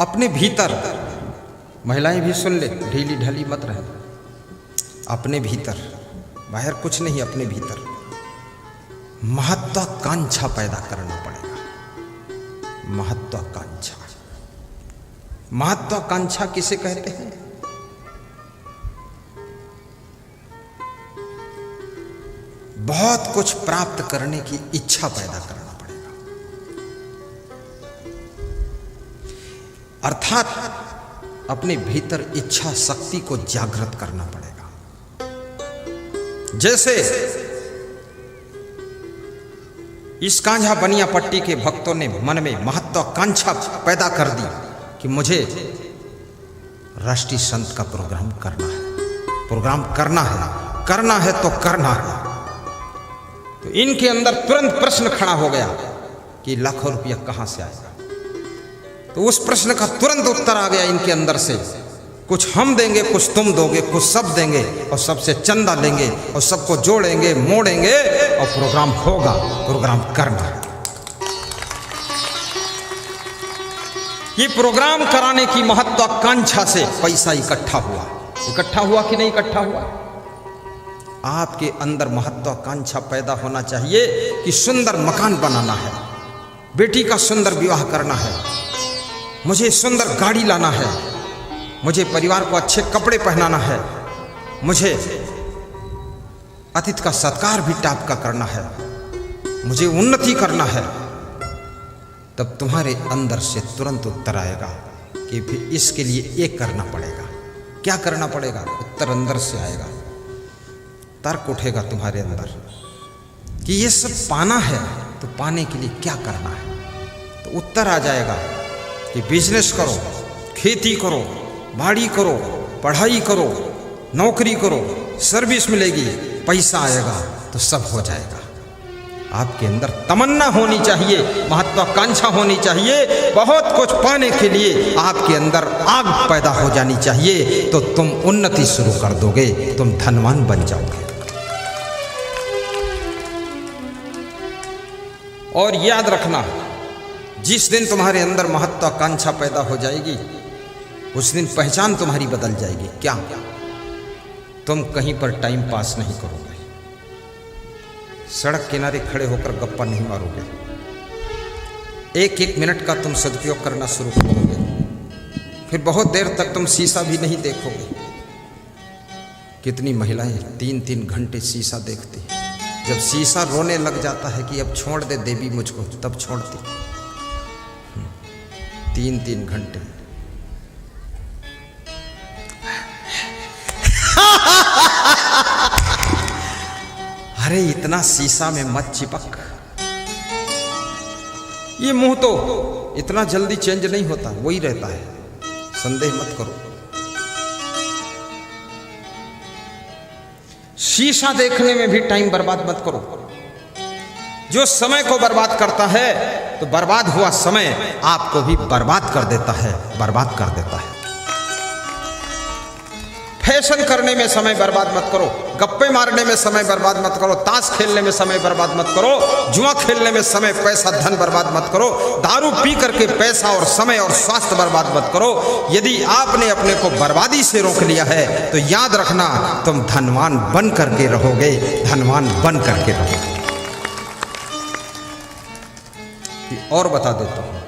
अपने भीतर, महिलाएं भी सुन ले, ढीली ढाली मत रहे, अपने भीतर, बाहर कुछ नहीं, अपने भीतर महत्वाकांक्षा पैदा करना पड़ेगा। महत्वाकांक्षा, महत्वाकांक्षा किसे कहते हैं? बहुत कुछ प्राप्त करने की इच्छा पैदा करना पड़ेगा, अर्थात अपने भीतर इच्छा शक्ति को जागृत करना पड़ेगा। जैसे इस कांझा बनिया पट्टी के भक्तों ने मन में महत्वाकांक्षा पैदा कर दी कि मुझे राष्ट्रीय संत का प्रोग्राम करना है, प्रोग्राम करना है तो करना है। तो इनके अंदर तुरंत प्रश्न खड़ा हो गया कि लाखों रुपया कहां से आएगा। तो उस प्रश्न का तुरंत उत्तर आ गया इनके अंदर से, कुछ हम देंगे, कुछ तुम दोगे, कुछ सब देंगे और सबसे चंदा लेंगे और सबको जोड़ेंगे, मोड़ेंगे और प्रोग्राम होगा, प्रोग्राम करना है। ये प्रोग्राम कराने की महत्वाकांक्षा से पैसा इकट्ठा हुआ कि नहीं इकट्ठा हुआ? आपके अंदर महत्वाकांक्षा पैदा होना चाहिए कि सुंदर मकान बनाना है, बेटी का सुंदर विवाह करना है, मुझे सुंदर गाड़ी लाना है, मुझे परिवार को अच्छे कपड़े पहनाना है, मुझे अतिथि का सत्कार भी टाप का करना है, मुझे उन्नति करना है। तब तुम्हारे अंदर से तुरंत उत्तर आएगा कि फिर इसके लिए एक करना पड़ेगा। क्या करना पड़ेगा? उत्तर अंदर से आएगा, तर्क उठेगा तुम्हारे अंदर कि ये सब पाना है तो पाने के लिए क्या करना है। तो उत्तर आ जाएगा कि बिजनेस करो, खेती करो, बाड़ी करो, पढ़ाई करो, नौकरी करो, सर्विस मिलेगी, पैसा आएगा तो सब हो जाएगा। आपके अंदर तमन्ना होनी चाहिए, महत्वाकांक्षा होनी चाहिए, बहुत कुछ पाने के लिए आपके अंदर आग पैदा हो जानी चाहिए, तो तुम उन्नति शुरू कर दोगे, तुम धनवान बन जाओगे। और याद रखना, जिस दिन तुम्हारे अंदर महत्वाकांक्षा पैदा हो जाएगी उस दिन पहचान तुम्हारी बदल जाएगी। क्या? तुम कहीं पर टाइम पास नहीं करोगे, सड़क किनारे खड़े होकर गप्पा नहीं मारोगे, एक एक मिनट का तुम सदुपयोग करना शुरू करोगे, फिर बहुत देर तक तुम शीशा भी नहीं देखोगे। कितनी महिलाएं 3-3 घंटे शीशा देखती हैं, जब शीशा रोने लग जाता है कि अब छोड़ दे देवी मुझको, तब छोड़ती। 3-3 घंटे अरे इतना शीशा में मत चिपक, ये मुंह तो इतना जल्दी चेंज नहीं होता, वही रहता है, संदेह मत करो। शीशा देखने में भी टाइम बर्बाद मत करो। जो समय को बर्बाद करता है तो बर्बाद हुआ समय आपको भी बर्बाद कर देता है, बर्बाद कर देता है। फैशन करने में समय बर्बाद मत करो, गप्पे मारने में समय बर्बाद मत करो, ताश खेलने में समय बर्बाद मत करो, जुआ खेलने में समय, पैसा, धन बर्बाद मत करो, दारू पी करके पैसा और समय और स्वास्थ्य बर्बाद मत करो। यदि आपने अपने को बर्बादी से रोक लिया है तो याद रखना, तुम धनवान बन करके रहोगे, धनवान बन करके रहोगे। और बता देता हूं,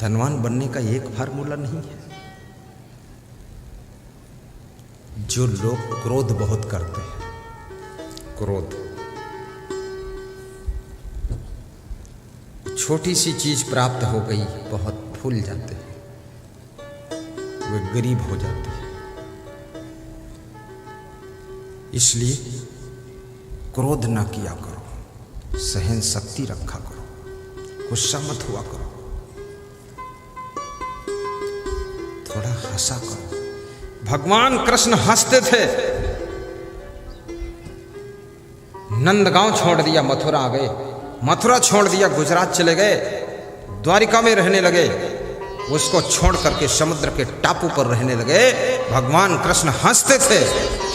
धनवान बनने का एक फार्मूला नहीं है। जो लोग क्रोध बहुत करते हैं, क्रोध, छोटी सी चीज प्राप्त हो गई बहुत फूल जाते हैं, वे गरीब हो जाते हैं। इसलिए क्रोध ना किया करो, सहन शक्ति रखा करो, गुस्सा मत हुआ करो, थोड़ा हंसा करो। भगवान कृष्ण हंसते थे, नंदगांव छोड़ दिया, मथुरा आ गए, मथुरा छोड़ दिया, गुजरात चले गए, द्वारिका में रहने लगे, उसको छोड़ करके समुद्र के टापू पर रहने लगे। भगवान कृष्ण हंसते थे,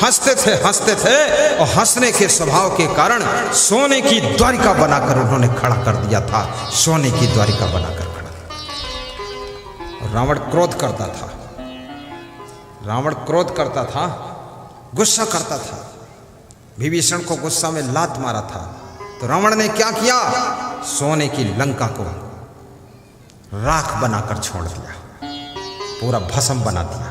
हंसते थे, हंसते थे, और हंसने के स्वभाव के कारण सोने की द्वारिका बनाकर उन्होंने खड़ा कर दिया था, सोने की द्वारिका बनाकर खड़ा। रावण क्रोध करता था, रावण क्रोध करता था, गुस्सा करता था। विभीषण को गुस्सा में लात मारा था तो रावण ने क्या किया? सोने की लंका को राख बनाकर छोड़ दिया, पूरा भस्म बना दिया।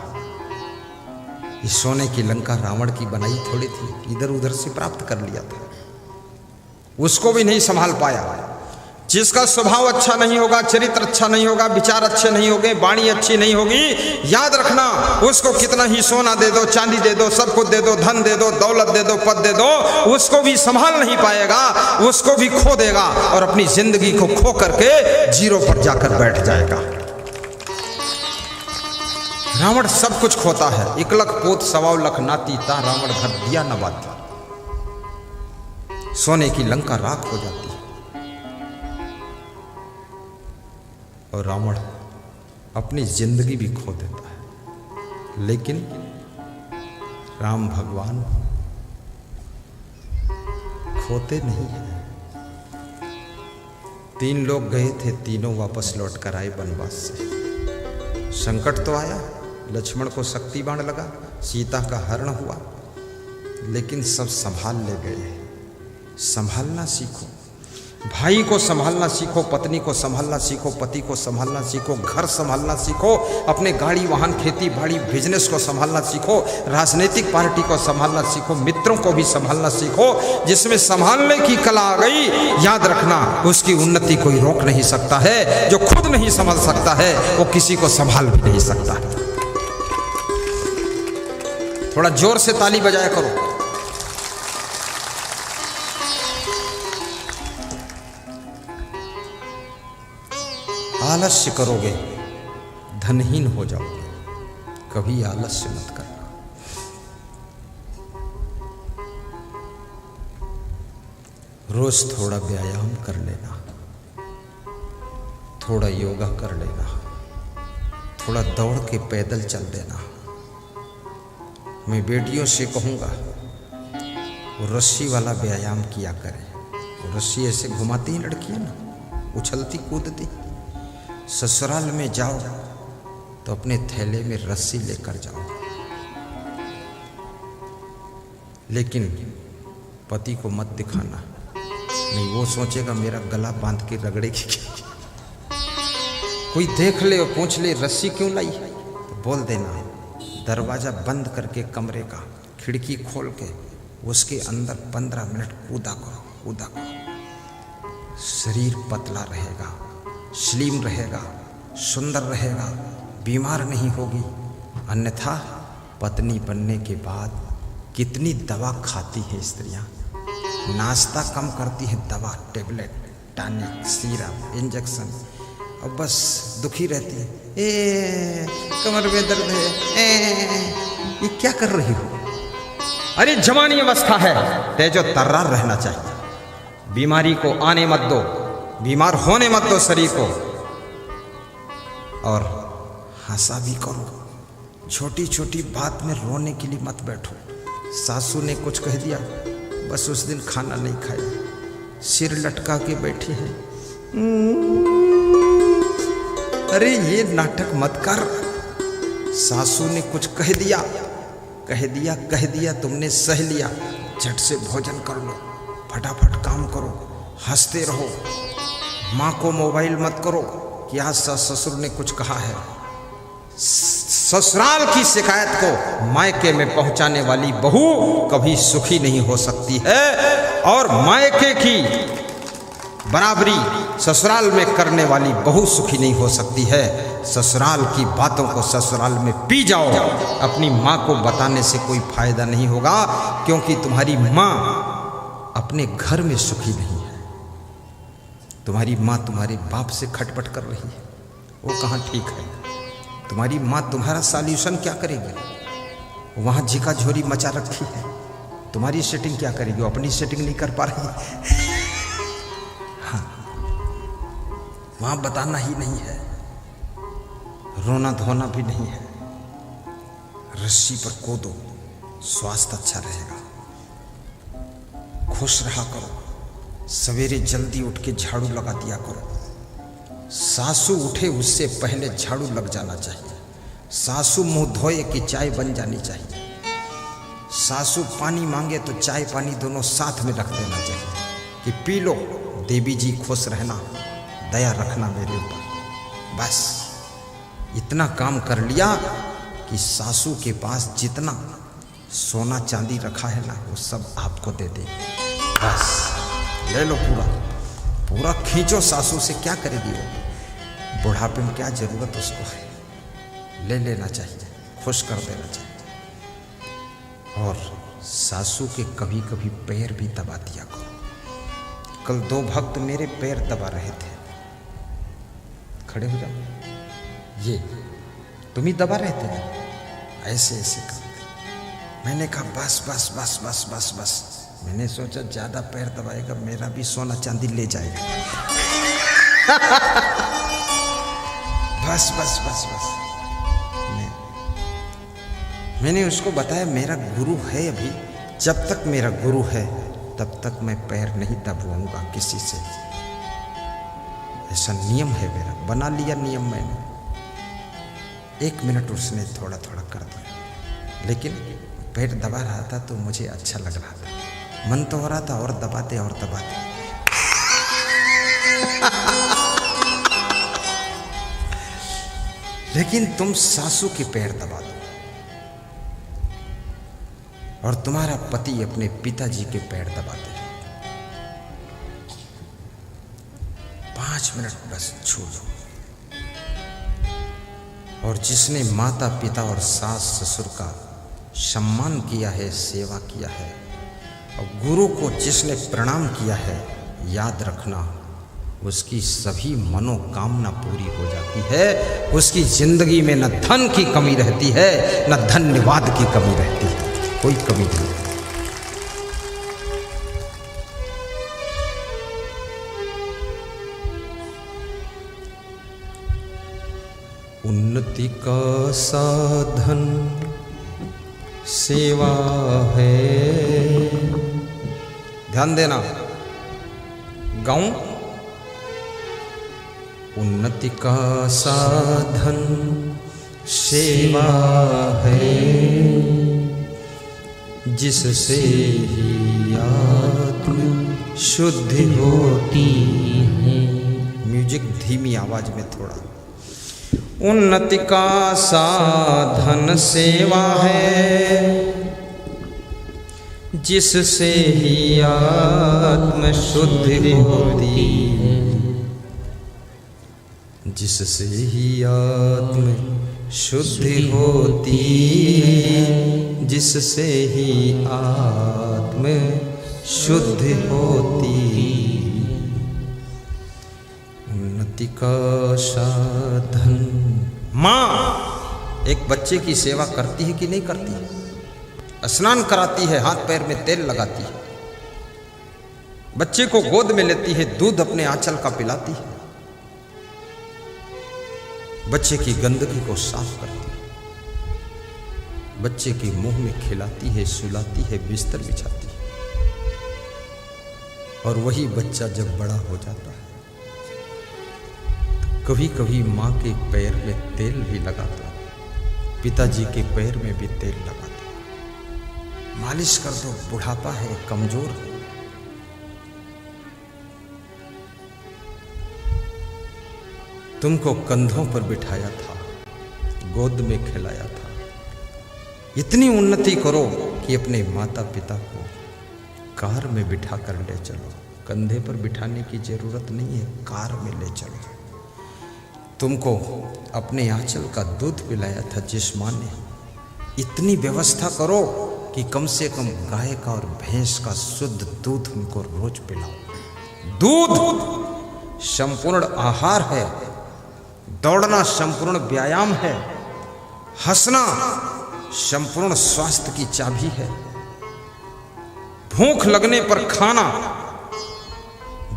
इस सोने की लंका रावण की बनाई थोड़ी थी, इधर उधर से प्राप्त कर लिया था। उसको भी नहीं संभाल पाया। जिसका स्वभाव अच्छा नहीं होगा, चरित्र अच्छा नहीं होगा, विचार अच्छे नहीं होंगे, वाणी अच्छी नहीं होगी, याद रखना उसको कितना ही सोना दे दो, चांदी दे दो, सब कुछ दे दो, धन दे दो, दौलत दे दो, पद दे दो, उसको भी संभाल नहीं पाएगा, उसको भी खो देगा और अपनी जिंदगी को खो करके जीरो पर जाकर बैठ जाएगा। रावण सब कुछ खोता है। 1 लख पोत 1.25 लाख नाती ता रावण घर दिया न बाती। सोने की लंका राख हो जाती है और रावण अपनी जिंदगी भी खो देता है। लेकिन राम भगवान खोते नहीं हैं। 3 लोग गए थे, तीनों वापस लौट कर आए वनवास से। संकट तो आया, लक्ष्मण को शक्ति बाण लगा, सीता का हरण हुआ, लेकिन सब संभाल ले गए। संभालना सीखो, भाई को संभालना सीखो, पत्नी को संभालना सीखो, पति को संभालना सीखो, घर संभालना सीखो, अपने गाड़ी वाहन खेती बाड़ी बिजनेस को संभालना सीखो, राजनीतिक पार्टी को संभालना सीखो, मित्रों को भी संभालना सीखो। जिसमें संभालने की कला आ गई, याद रखना उसकी उन्नति कोई रोक नहीं सकता है। जो खुद नहीं संभाल सकता है वो किसी को संभाल भी नहीं सकता। थोड़ा जोर से ताली बजाया करो। आलस्य करोगे धनहीन हो जाओगे, कभी आलस्य मत करना। रोज थोड़ा व्यायाम कर लेना, थोड़ा योगा कर लेना, थोड़ा दौड़ के पैदल चल देना। मैं बेटियों से कहूँगा वो रस्सी वाला व्यायाम किया करें। रस्सी ऐसे घुमाती हैं लड़कियाँ ना, उछलती कूदती। ससुराल में जाओ तो अपने थैले में रस्सी लेकर जाओ, लेकिन पति को मत दिखाना, नहीं वो सोचेगा मेरा गला बांध के रगड़ेगी। कोई देख ले और पूछ ले रस्सी क्यों लाई, तो बोल देना दरवाजा बंद करके कमरे का खिड़की खोल के उसके अंदर 15 मिनट कूदा करो, कूदा करो। शरीर पतला रहेगा, स्लिम रहेगा, सुंदर रहेगा, बीमार नहीं होगी। अन्यथा पत्नी बनने के बाद कितनी दवा खाती हैं स्त्रियां, नाश्ता कम करती हैं, दवा, टेबलेट, टॉनिक, सीरप, इंजेक्शन, और बस दुखी रहती है। कमर में दर्द है, ये क्या कर रही हो? अरे जवानी अवस्था है, तेजो तर्रार रहना चाहिए। बीमारी को आने मत दो, बीमार होने मत दो शरीर को। और हंसा भी करो, छोटी छोटी बात में रोने के लिए मत बैठो। सासू ने कुछ कह दिया, बस उस दिन खाना नहीं खाया, सिर लटका के बैठी है। अरे ये नाटक मत कर। सासू ने कुछ कह दिया, कह दिया, कह दिया, तुमने सह लिया, झट से भोजन कर लो, फटाफट काम करो, हंसते रहो। माँ को मोबाइल मत करो कि आज ससुर ने कुछ कहा है। ससुराल की शिकायत को मायके में पहुंचाने वाली बहू कभी सुखी नहीं हो सकती है, और मायके की बराबरी ससुराल में करने वाली बहू सुखी नहीं हो सकती है। ससुराल की बातों को ससुराल में पी जाओ, अपनी माँ को बताने से कोई फायदा नहीं होगा, क्योंकि तुम्हारी माँ अपने घर में सुखी नहीं है। तुम्हारी माँ तुम्हारे बाप से खटपट कर रही है, वो कहाँ ठीक है। तुम्हारी माँ तुम्हारा सॉल्यूशन क्या करेगी? वहाँ झिका झोरी मचा रखी है, तुम्हारी सेटिंग क्या करेगी? वो अपनी सेटिंग नहीं कर पा रही है। हाँ, वहाँ बताना ही नहीं है, रोना धोना भी नहीं है। रस्सी पर कूदो, स्वास्थ्य अच्छा रहेगा। खुश रहा करो, सवेरे जल्दी उठ के झाड़ू लगा दिया करो, सासू उठे उससे पहले झाड़ू लग जाना चाहिए। सासू मुंह धोए कि चाय बन जानी चाहिए। सासू पानी मांगे तो चाय पानी दोनों साथ में रख देना चाहिए कि पी लो, देवी जी खुश रहना, दया रखना मेरे ऊपर। बस इतना काम कर लिया कि सासू के पास जितना सोना चांदी रखा है ना, वो सब आपको दे दे। बस ले लो, पूरा पूरा खींचो। सासू से क्या करेगी वो? बुढ़ापे में क्या जरूरत उसको है? ले लेना चाहिए, खुश कर देना चाहिए। और सासू के कभी कभी पैर भी दबा दिया करो। कल 2 भक्त मेरे पैर दबा रहे थे। खड़े हो जाओ। ये तुम ही दबा रहे थे ना, ऐसे ऐसे करते। मैंने कहा बस बस बस बस बस बस। मैंने सोचा ज्यादा पैर दबाएगा मेरा भी सोना चांदी ले जाएगा। बस बस बस बस। मैंने उसको बताया मेरा गुरु है अभी, जब तक मेरा गुरु है तब तक मैं पैर नहीं दबाऊंगा किसी से। ऐसा नियम है मेरा, बना लिया नियम मैंने। 1 मिनट उसने थोड़ा थोड़ा कर दिया, लेकिन पैर दबा रहा था तो मुझे अच्छा लग रहा था। मन तो हो रहा था और दबाते और दबाते। लेकिन तुम सासू के पैर दबा दो और तुम्हारा पति अपने पिताजी के पैर दबा दे। 5 मिनट बस छोड़ो। और जिसने माता पिता और सास ससुर का सम्मान किया है, सेवा किया है, और गुरु को जिसने प्रणाम किया है, याद रखना उसकी सभी मनोकामना पूरी हो जाती है। उसकी जिंदगी में न धन की कमी रहती है, न धन्यवाद की कमी रहती है, कोई कमी नहीं। उन्नति का साधन सेवा है। ध्यान देना, गाऊं। उन्नति का साधन सेवा है, जिससे ही आत्म शुद्धि होती है। म्यूजिक धीमी आवाज में थोड़ा। उन्नति का साधन सेवा है, जिससे ही आत्म शुद्धि होती है। जिससे ही आत्म शुद्धि होती है, जिससे ही आत्म शुद्धि होती। उन्नति का साधन। माँ एक बच्चे की सेवा करती है कि नहीं करती है? स्नान कराती है, हाथ पैर में तेल लगाती है, बच्चे को गोद में लेती है, दूध अपने आंचल का पिलाती है, बच्चे की गंदगी को साफ करती है, बच्चे के मुंह में खिलाती है, सुलाती है, बिस्तर बिछाती है। और वही बच्चा जब बड़ा हो जाता है तो कभी कभी माँ के पैर में तेल भी लगाता है, पिताजी के पैर में भी तेल लगाता है। मालिश कर दो, बुढ़ापा है, कमजोर है। तुमको कंधों पर बिठाया था, गोद में खिलाया था। इतनी उन्नति करो कि अपने माता पिता को कार में बिठा कर ले चलो। कंधे पर बिठाने की जरूरत नहीं है, कार में ले चलो। तुमको अपने आंचल का दूध पिलाया था जिस माँ ने, इतनी व्यवस्था करो कि कम से कम गाय का और भैंस का शुद्ध दूध उनको रोज पिलाओ। दूध संपूर्ण आहार है, दौड़ना संपूर्ण व्यायाम है, हंसना संपूर्ण स्वास्थ्य की चाबी है। भूख लगने पर खाना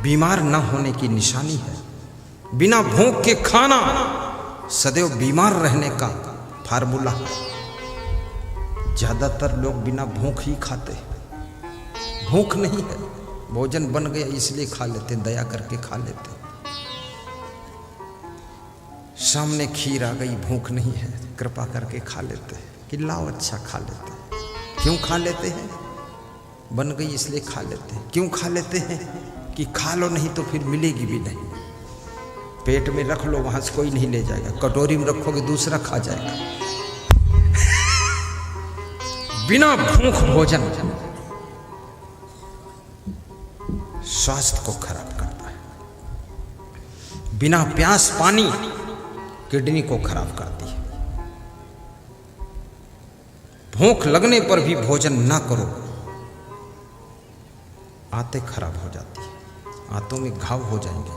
बीमार न होने की निशानी है। बिना भूख के खाना सदैव बीमार रहने का फार्मूला है। ज्यादातर लोग बिना भूख ही खाते हैं। भूख नहीं है, भोजन बन गया इसलिए खा लेते, दया करके खा लेते। सामने खीर आ गई, भूख नहीं है, कृपा करके खा लेते हैं कि लाओ अच्छा खा लेते हैं। क्यों खा लेते हैं? बन गई इसलिए खा लेते हैं। क्यों खा लेते हैं? कि खा लो नहीं तो फिर मिलेगी भी नहीं। पेट में रख लो, वहां से कोई नहीं ले जाएगा। कटोरी में रखोगे दूसरा खा जाएगा। बिना भूख भोजन स्वास्थ्य को खराब करता है। बिना प्यास पानी किडनी को खराब करती है। भूख लगने पर भी भोजन ना करो, आंतें खराब हो जाती है, आंतों में घाव हो जाएंगे।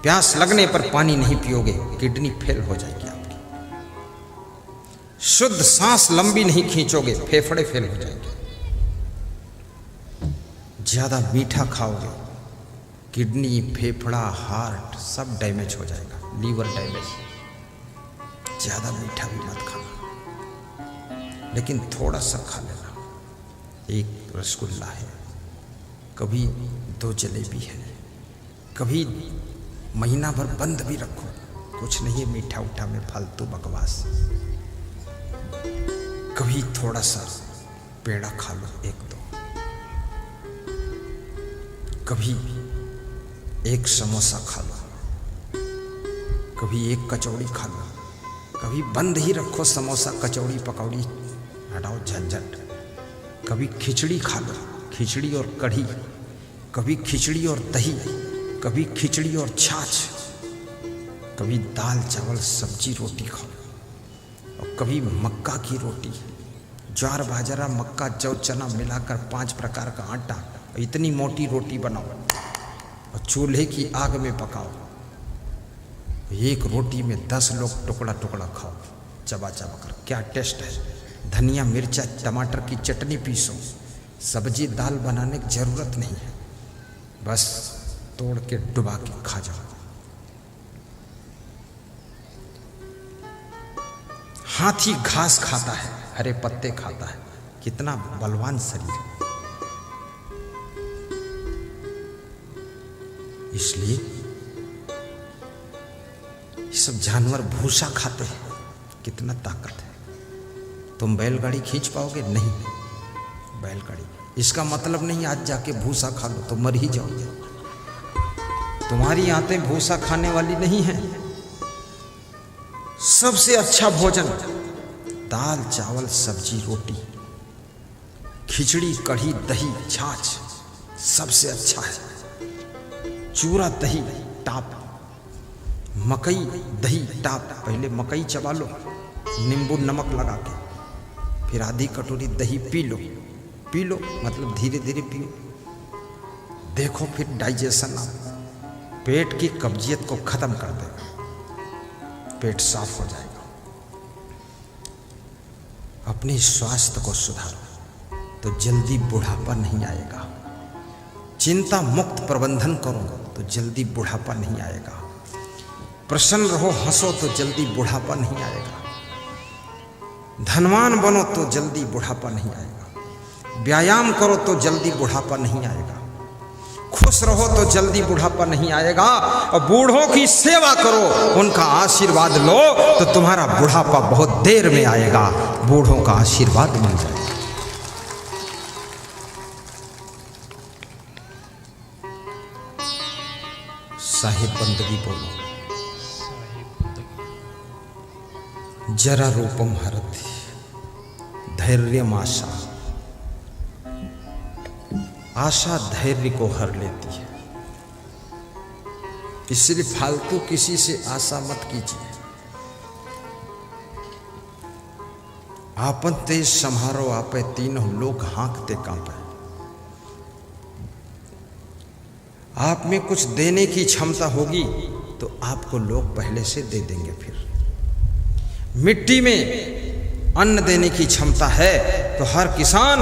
प्यास लगने पर पानी नहीं पियोगे, किडनी फेल हो जाएगी आपकी। शुद्ध सांस लंबी नहीं खींचोगे, फेफड़े फेल हो जाएंगे। ज्यादा मीठा खाओगे, किडनी, फेफड़ा, हार्ट सब डैमेज हो जाएगा, लीवर डैमेज। ज्यादा मीठा भी मत खाना, लेकिन थोड़ा सा खा लेना। एक रसगुल्ला है, कभी 2 जलेबी है, कभी महीना भर बंद भी रखो, कुछ नहीं है मीठा उठा में फालतू बकवास। कभी थोड़ा सा पेड़ा खा लो, 1-2। कभी 1 समोसा खा लो, कभी 1 कचौड़ी खा लो। कभी बंद ही रखो समोसा, कचौड़ी, पकौड़ी, हटाओ झंझट। कभी खिचड़ी खा लो, खिचड़ी और कढ़ी, कभी खिचड़ी और दही, कभी खिचड़ी और छाछ, कभी दाल चावल सब्जी रोटी खाओ, और कभी मक्का की रोटी, ज्वार बाजरा मक्का जौ चना मिलाकर 5 प्रकार का आटा, इतनी मोटी रोटी बनाओ और चूल्हे की आग में पकाओ। एक रोटी में 10 लोग टुकड़ा टुकड़ा खाओ, चबा चबा कर। क्या टेस्ट है। धनिया मिर्चा टमाटर की चटनी पीसो, सब्जी दाल बनाने की जरूरत नहीं है, बस तोड़ के डुबा के खा जाओ। हाथी घास खाता है, हरे पत्ते खाता है, कितना बलवान शरीर है। इसलिए ये सब जानवर भूसा खाते हैं, कितना ताकत है। तुम बैलगाड़ी खींच पाओगे? नहीं। बैलगाड़ी, इसका मतलब नहीं आज जाके भूसा खा लो तो मर ही जाओगे। तुम्हारी आंतें भूसा खाने वाली नहीं है। सबसे अच्छा भोजन दाल चावल सब्जी रोटी, खिचड़ी कढ़ी दही छाछ सबसे अच्छा है। चूरा दही टाप, मकई दही टाप। पहले मकई चबा लो नींबू नमक लगा के, फिर आधी कटोरी दही पी लो मतलब धीरे धीरे पियो। देखो फिर डाइजेशन पेट की कब्जियत को खत्म कर देगा, पेट साफ हो जाएगा। अपने स्वास्थ्य को सुधारो तो जल्दी बुढ़ापा नहीं आएगा। चिंता मुक्त प्रबंधन करो तो जल्दी बुढ़ापा नहीं आएगा। प्रसन्न रहो, हंसो तो जल्दी बुढ़ापा नहीं आएगा। धनवान बनो तो जल्दी बुढ़ापा नहीं आएगा। व्यायाम करो तो जल्दी बुढ़ापा नहीं आएगा। खुश रहो तो जल्दी बुढ़ापा नहीं आएगा। और बूढ़ों की सेवा करो, उनका आशीर्वाद लो तो तुम्हारा बुढ़ापा बहुत देर में आएगा। बूढ़ों का आशीर्वाद मिल जाएगा। साहिब बंदगी बोलो। जरा रूपम हरति धैर्यम आशा। आशा धैर्य को हर लेती है, इसलिए फालतू किसी से आशा मत कीजिए। आपन तेज संहारो आपे, तीनों लोग हाँकते कांपे। आप में कुछ देने की क्षमता होगी तो आपको लोग पहले से दे देंगे। फिर मिट्टी में अन्न देने की क्षमता है तो हर किसान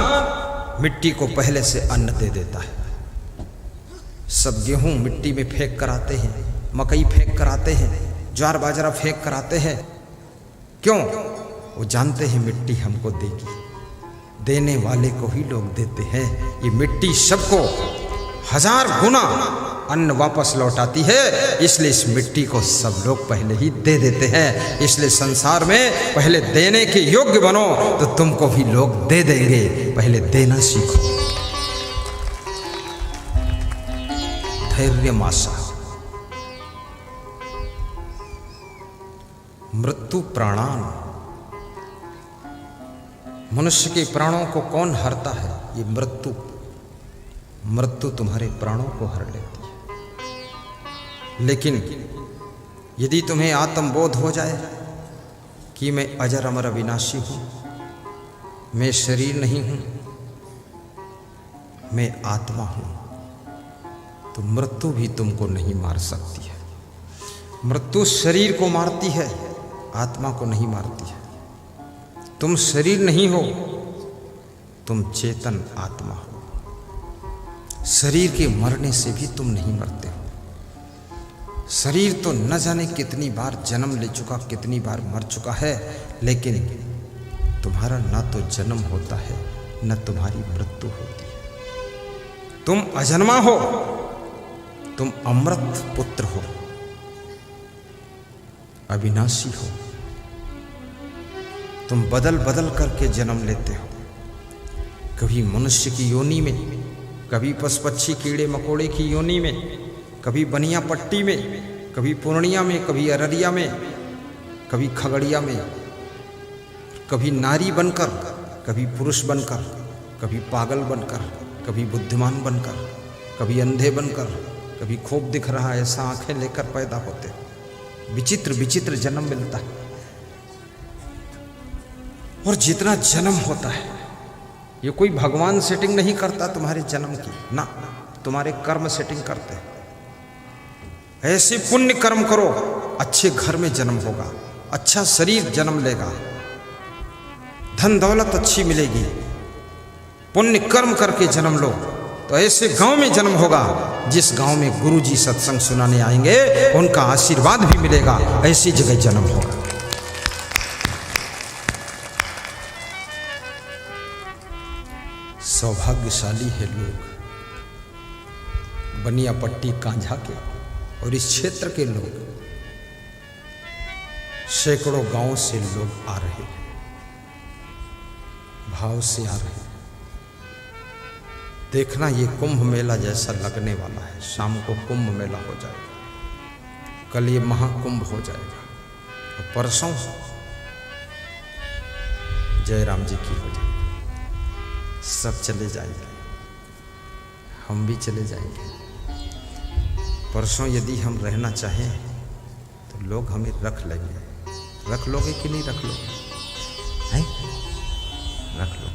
मिट्टी को पहले से अन्न दे देता है। सब गेहूं मिट्टी में फेंक कर आते हैं, मकई फेंक कर आते हैं, ज्वार बाजरा फेंक कर आते हैं। क्यों? वो जानते हैं मिट्टी हमको देगी, देने वाले को ही लोग देते हैं। ये मिट्टी सबको 1000 गुना अन्न वापस लौट आती है, इसलिए इस मिट्टी को सब लोग पहले ही दे देते हैं। इसलिए संसार में पहले देने के योग्य बनो तो तुमको भी लोग दे देंगे। पहले देना सीखो। धैर्य मासा। मृत्यु प्राणान। मनुष्य के प्राणों को कौन हरता है? ये मृत्यु। मृत्यु तुम्हारे प्राणों को हर लेती है। लेकिन यदि तुम्हें आत्मबोध हो जाए कि मैं अजर अमर अविनाशी हूं, मैं शरीर नहीं हूं, मैं आत्मा हूं, तो मृत्यु भी तुमको नहीं मार सकती है। मृत्यु शरीर को मारती है, आत्मा को नहीं मारती है। तुम शरीर नहीं हो, तुम चेतन आत्मा हो। शरीर के मरने से भी तुम नहीं मरते हो। शरीर तो न जाने कितनी बार जन्म ले चुका, कितनी बार मर चुका है, लेकिन तुम्हारा ना तो जन्म होता है न तुम्हारी मृत्यु होती है। तुम अजन्मा हो, तुम अमृत पुत्र हो, अविनाशी हो। तुम बदल बदल करके जन्म लेते हो, कभी मनुष्य की योनि में, कभी पशु पक्षी कीड़े मकोड़े की योनि में, कभी बनिया पट्टी में, कभी पूर्णिया में, कभी अररिया में, कभी खगड़िया में, कभी नारी बनकर, कभी पुरुष बनकर, कभी पागल बनकर, कभी बुद्धिमान बनकर, कभी अंधे बनकर, कभी खूब दिख रहा है ऐसा आंखें लेकर पैदा होते। विचित्र विचित्र जन्म मिलता है। और जितना जन्म होता है, ये कोई भगवान सेटिंग नहीं करता तुम्हारे जन्म की, ना, तुम्हारे कर्म सेटिंग करते हैं। ऐसे पुण्य कर्म करो, अच्छे घर में जन्म होगा, अच्छा शरीर जन्म लेगा, धन दौलत अच्छी मिलेगी। पुण्य कर्म करके जन्म लो तो ऐसे गांव में जन्म होगा जिस गांव में गुरुजी सत्संग सुनाने आएंगे, उनका आशीर्वाद भी मिलेगा। ऐसी जगह जन्म होगा। सौभाग्यशाली है लोग, बनिया पट्टी कांझा के और इस क्षेत्र के लोग। सैकड़ों गांव से लोग आ रहे हैं, भाव से आ रहे हैं। देखना ये कुंभ मेला जैसा लगने वाला है। शाम को कुंभ मेला हो जाएगा, कल ये महाकुंभ हो जाएगा, और परसों जयराम जी की हो जाएगी। सब चले जाएंगे, हम भी चले जाएंगे। परसों यदि हम रहना चाहें तो लोग हमें रख लेंगे। रख लोगे कि नहीं रख लोगे? हैं? रख लो,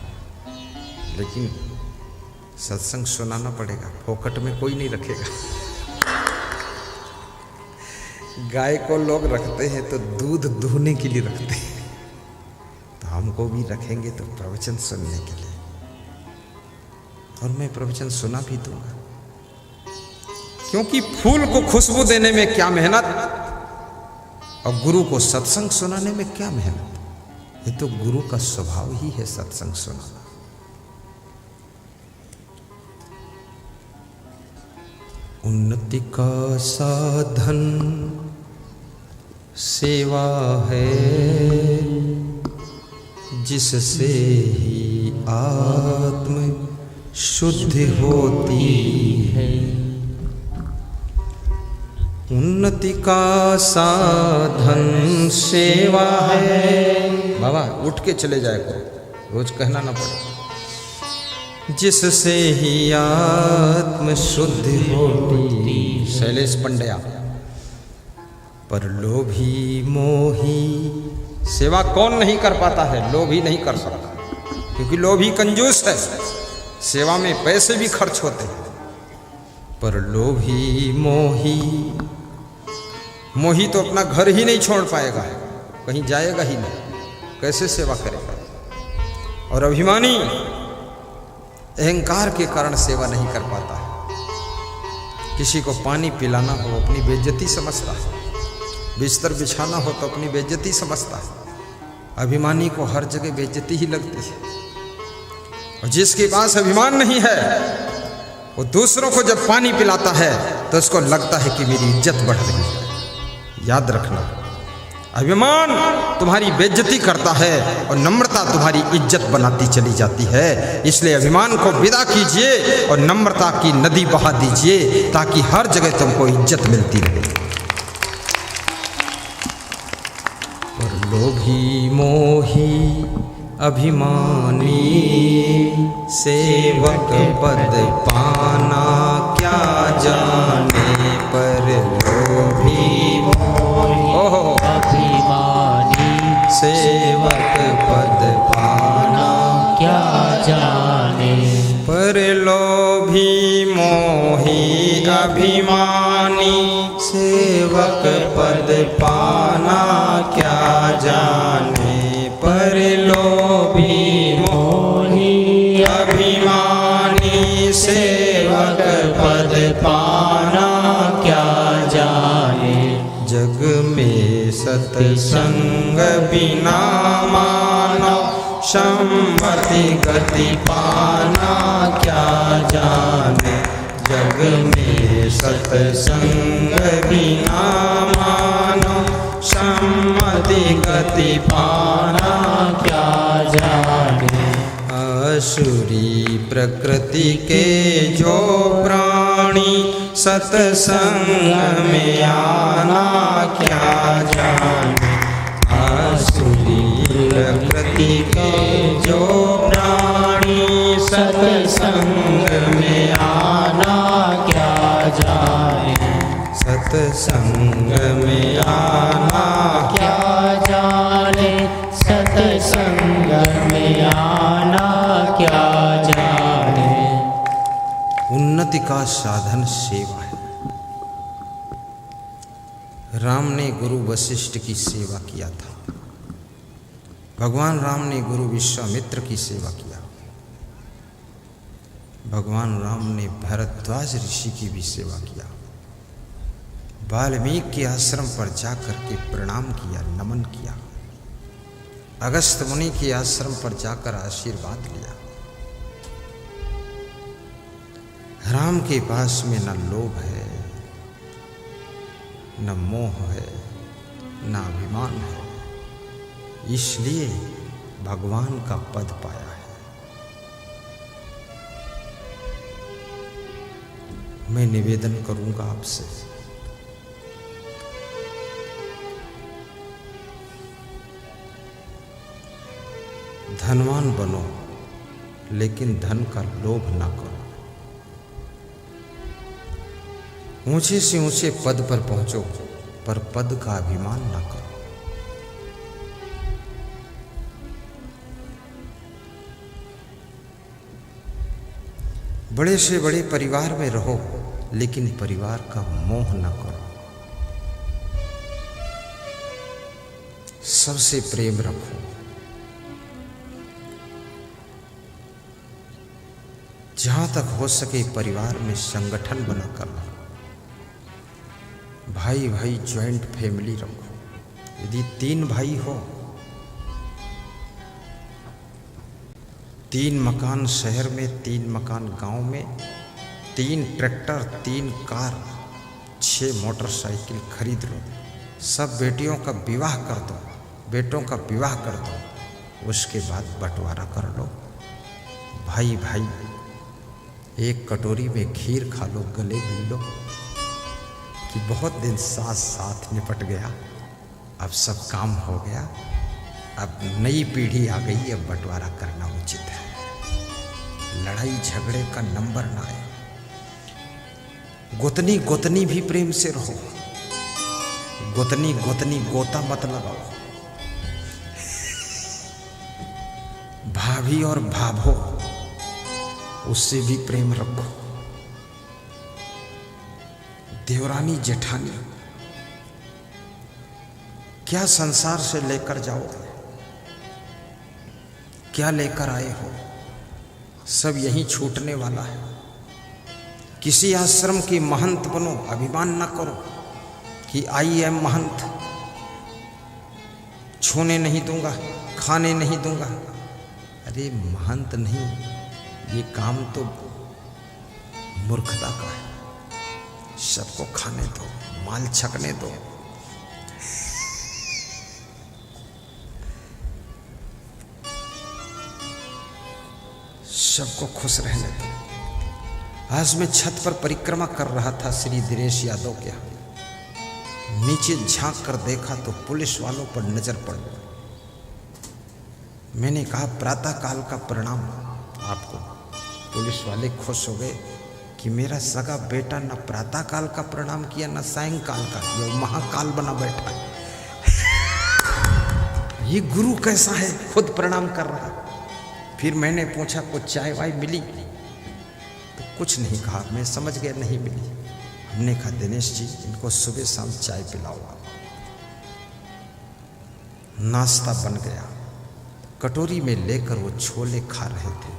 लेकिन सत्संग सुनाना पड़ेगा। फोकट में कोई नहीं रखेगा। गाय को लोग रखते हैं तो दूध दूहने के लिए रखते हैं, तो हमको भी रखेंगे तो प्रवचन सुनने के लिए। और मैं प्रवचन सुना भी दूंगा, क्योंकि फूल को खुशबू देने में क्या मेहनत, और गुरु को सत्संग सुनाने में क्या मेहनत। ये तो गुरु का स्वभाव ही है सत्संग सुनाना। उन्नति का साधन सेवा है, जिससे ही आत्म शुद्ध होती है। उन्नति का साधन सेवा है। बाबा उठ के चले जाए करो, रोज कहना ना पड़े। जिससे ही आत्म शुद्ध होती। शैलेश पंड्या। पर लोभी मोही सेवा कौन नहीं कर पाता है? लोभी नहीं कर सकता, क्योंकि लोभी कंजूस है, सेवा में पैसे भी खर्च होते हैं। पर लोभी मोही, मोही तो अपना घर ही नहीं छोड़ पाएगा, कहीं जाएगा ही नहीं, कैसे सेवा करेगा। और अभिमानी अहंकार के कारण सेवा नहीं कर पाता है। किसी को पानी पिलाना हो अपनी बेइज्जती समझता है, बिस्तर बिछाना हो तो अपनी बेइज्जती समझता है। अभिमानी को हर जगह बेइज्जती ही लगती है। और जिसके पास अभिमान नहीं है, वो दूसरों को जब पानी पिलाता है तो उसको लगता है कि मेरी इज्जत बढ़ रही है। याद रखना, अभिमान तुम्हारी बेइज्जती करता है और नम्रता तुम्हारी इज्जत बनाती चली जाती है। इसलिए अभिमान को विदा कीजिए और नम्रता की नदी बहा दीजिए, ताकि हर जगह तुमको इज्जत मिलती रहे। पर लोभी मोही अभिमानी सेवक पद पाना क्या जाने। पर लोभी मोही अभिमानी सेवक पद पाना क्या जाने। पर लोभी मोही अभिमानी सेवक पद पाना क्या जाने। पर लोभी मोही अभिमानी सेवक पद पाना क्या जाने। जग में सत्संग बिना मानव सम्मति गति पाना क्या जाने। जग में सत्संग बिना मानव सम्मति गति पाना क्या जाने। असुरी प्रकृति के जो प्राणी सत्संग में आना क्या जाने। असुरी प्रकृति के जो प्राणी सत्संग में आना क्या जाने। सत्संग में आना क्या जाने। सत्संग में आना क्या जाने। उन्नति का साधन सेवा है। राम ने गुरु वशिष्ठ की सेवा किया था। भगवान राम ने गुरु विश्वामित्र की सेवा किया। भगवान राम ने भरद्वाज ऋषि की भी सेवा किया। वाल्मीकि के आश्रम पर जाकर के प्रणाम किया, नमन किया। अगस्त मुनि के आश्रम पर जाकर आशीर्वाद लिया। राम के पास में न लोभ है, न मोह है, न अभिमान है, इसलिए भगवान का पद पाया है। मैं निवेदन करूंगा आपसे, धनवान बनो लेकिन धन का लोभ ना करो। ऊंचे से ऊंचे पद पर पहुंचो पर पद का अभिमान ना करो। बड़े से बड़े परिवार में रहो लेकिन परिवार का मोह ना करो। सबसे प्रेम रखो। जहां तक हो सके परिवार में संगठन बनाकर रहो। भाई भाई ज्वाइंट फैमिली रखो। यदि 3 भाई हो, 3 मकान शहर में, 3 मकान गांव में, 3 ट्रैक्टर, 3 कार, 6 मोटरसाइकिल खरीद लो। सब बेटियों का विवाह कर दो, बेटों का विवाह कर दो। उसके बाद बंटवारा कर लो। भाई भाई एक कटोरी में खीर खा लो, गले मिल लो कि बहुत दिन साथ निपट गया, अब सब काम हो गया, अब नई पीढ़ी आ गई, अब बंटवारा करना उचित है। लड़ाई झगड़े का नंबर ना आए। गोतनी गोतनी भी प्रेम से रहो। गोतनी गोतनी गोता मत लगाओ। भाभी और भाभो उससे भी प्रेम रखो। देवरानी जेठानी क्या संसार से लेकर जाओगे, क्या लेकर आए हो, सब यहीं छूटने वाला है। किसी आश्रम के महंत बनो, अभिमान न करो कि आई एम महंत, छूने नहीं दूंगा, खाने नहीं दूंगा। अरे महंत नहीं, ये काम तो मूर्खता का है। सबको खाने दो, माल छकने दो। सबको खुश रहने दो। आज मैं छत पर परिक्रमा कर रहा था श्री दिनेश यादव के यहाँ। नीचे झांक कर देखा तो पुलिस वालों पर नजर पड़ गई। मैंने कहा प्रातः काल का प्रणाम आपको। पुलिस वाले खुश हो गए कि मेरा सगा बेटा न प्रातः काल का प्रणाम किया न सायंकाल का, ये महाकाल बना बैठा है। ये गुरु कैसा है, खुद प्रणाम कर रहा। फिर मैंने पूछा कुछ चाय वाय मिली? तो कुछ नहीं कहा। मैं समझ गया नहीं मिली। हमने कहा दिनेश जी इनको सुबह शाम चाय पिलाओ आप। नाश्ता बन गया। कटोरी में लेकर वो छोले खा रहे थे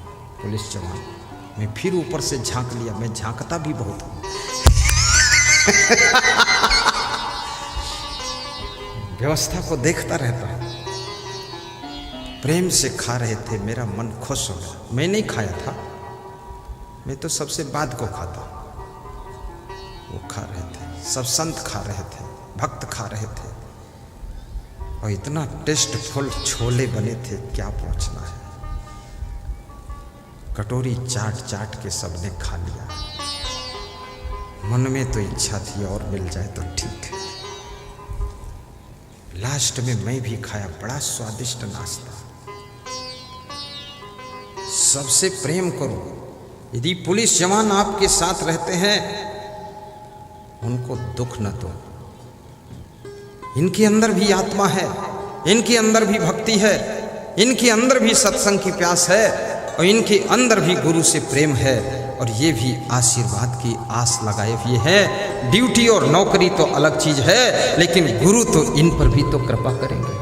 पुलिस जवान। मैं फिर ऊपर से झांक लिया। मैं झांकता भी बहुत हूं। व्यवस्था को देखता रहता हूं। प्रेम से खा रहे थे, मेरा मन खुश हो गया। मैं नहीं खाया था, मैं तो सबसे बाद को खाता। वो खा रहे थे, सब संत खा रहे थे, भक्त खा रहे थे, और इतना टेस्टफुल छोले बने थे, क्या पूछना है। कटोरी चाट चाट के सबने खा लिया। मन में तो इच्छा थी और मिल जाए तो ठीक है। लास्ट में मैं भी खाया। बड़ा स्वादिष्ट नाश्ता। सबसे प्रेम करो। यदि पुलिस जवान आपके साथ रहते हैं उनको दुख न दो। इनके अंदर भी आत्मा है, इनके अंदर भी भक्ति है, इनके अंदर भी सत्संग की प्यास है, और इनके अंदर भी गुरु से प्रेम है, और ये भी आशीर्वाद की आस लगाए हुए हैं। ड्यूटी और नौकरी तो अलग चीज है, लेकिन गुरु तो इन पर भी तो कृपा करेंगे,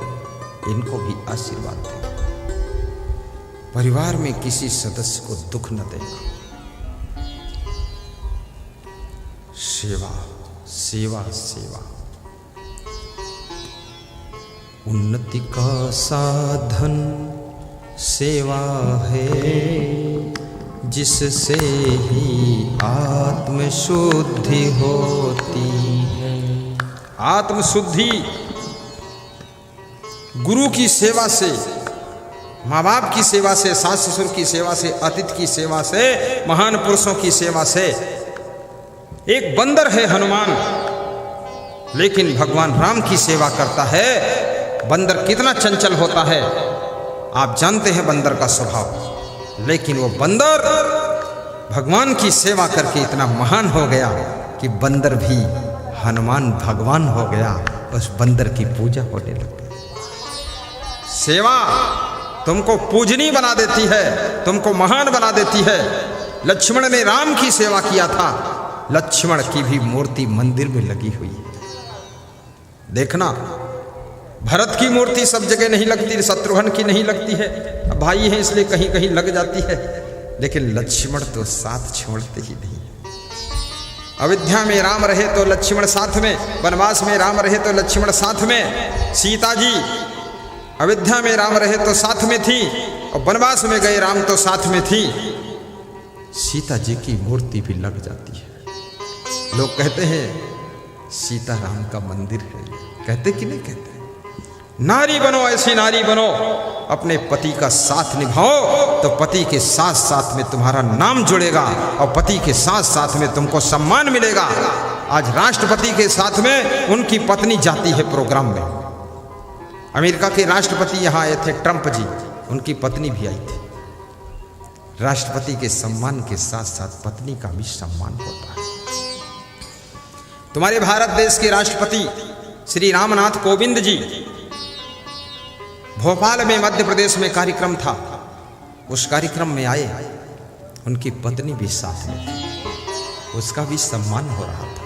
इनको भी आशीर्वाद देंगे। परिवार में किसी सदस्य को दुख न देगा। सेवा सेवा सेवा। उन्नति का साधन सेवा है, जिससे ही आत्म शुद्धि होती है। आत्म शुद्धि गुरु की सेवा से, माँ बाप की सेवा से, सास ससुर की सेवा से, अतिथि की सेवा से, महान पुरुषों की सेवा से। एक बंदर है हनुमान, लेकिन भगवान राम की सेवा करता है। बंदर कितना चंचल होता है आप जानते हैं, बंदर का स्वभाव। लेकिन वो बंदर भगवान की सेवा करके इतना महान हो गया कि बंदर भी हनुमान भगवान हो गया। उस बंदर की पूजा होने लग गई। सेवा तुमको पूजनीय बना देती है, तुमको महान बना देती है। लक्ष्मण ने राम की सेवा किया था। लक्ष्मण की भी मूर्ति मंदिर में लगी हुई है। देखना, भरत की मूर्ति सब जगह नहीं लगती, शत्रुघ्न की नहीं लगती है। भाई है इसलिए कहीं कहीं लग जाती है, लेकिन लक्ष्मण तो साथ छोड़ते ही नहीं। अयोध्या में राम रहे तो लक्ष्मण साथ में, वनवास में राम रहे तो लक्ष्मण साथ में। सीता जी अयोध्या में राम रहे तो साथ में थी, और वनवास में गए राम तो साथ में थी। सीता जी की मूर्ति भी लग जाती है। लोग कहते हैं सीता राम का मंदिर है, कहते कि नहीं कहते? नारी बनो, ऐसी नारी बनो, अपने पति का साथ निभाओ, तो पति के साथ साथ में तुम्हारा नाम जुड़ेगा, और पति के साथ साथ में तुमको सम्मान मिलेगा। आज राष्ट्रपति के साथ में उनकी पत्नी जाती है प्रोग्राम में। अमेरिका के राष्ट्रपति यहाँ आए थे, ट्रंप जी, उनकी पत्नी भी आई थी। राष्ट्रपति के सम्मान के साथ साथ पत्नी का भी सम्मान होता है। तुम्हारे भारत देश के राष्ट्रपति श्री रामनाथ कोविंद जी, भोपाल में मध्य प्रदेश में कार्यक्रम था, उस कार्यक्रम में आए, उनकी पत्नी भी साथ में थी, उसका भी सम्मान हो रहा था।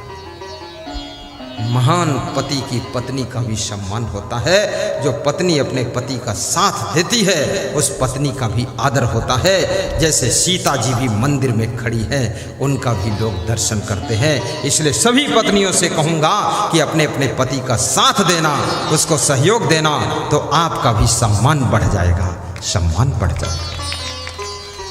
महान पति की पत्नी का भी सम्मान होता है। जो पत्नी अपने पति का साथ देती है, उस पत्नी का भी आदर होता है। जैसे सीता जी भी मंदिर में खड़ी हैं, उनका भी लोग दर्शन करते हैं। इसलिए सभी पत्नियों से कहूँगा कि अपने अपने पति का साथ देना, उसको सहयोग देना, तो आपका भी सम्मान बढ़ जाएगा, सम्मान बढ़ जाएगा।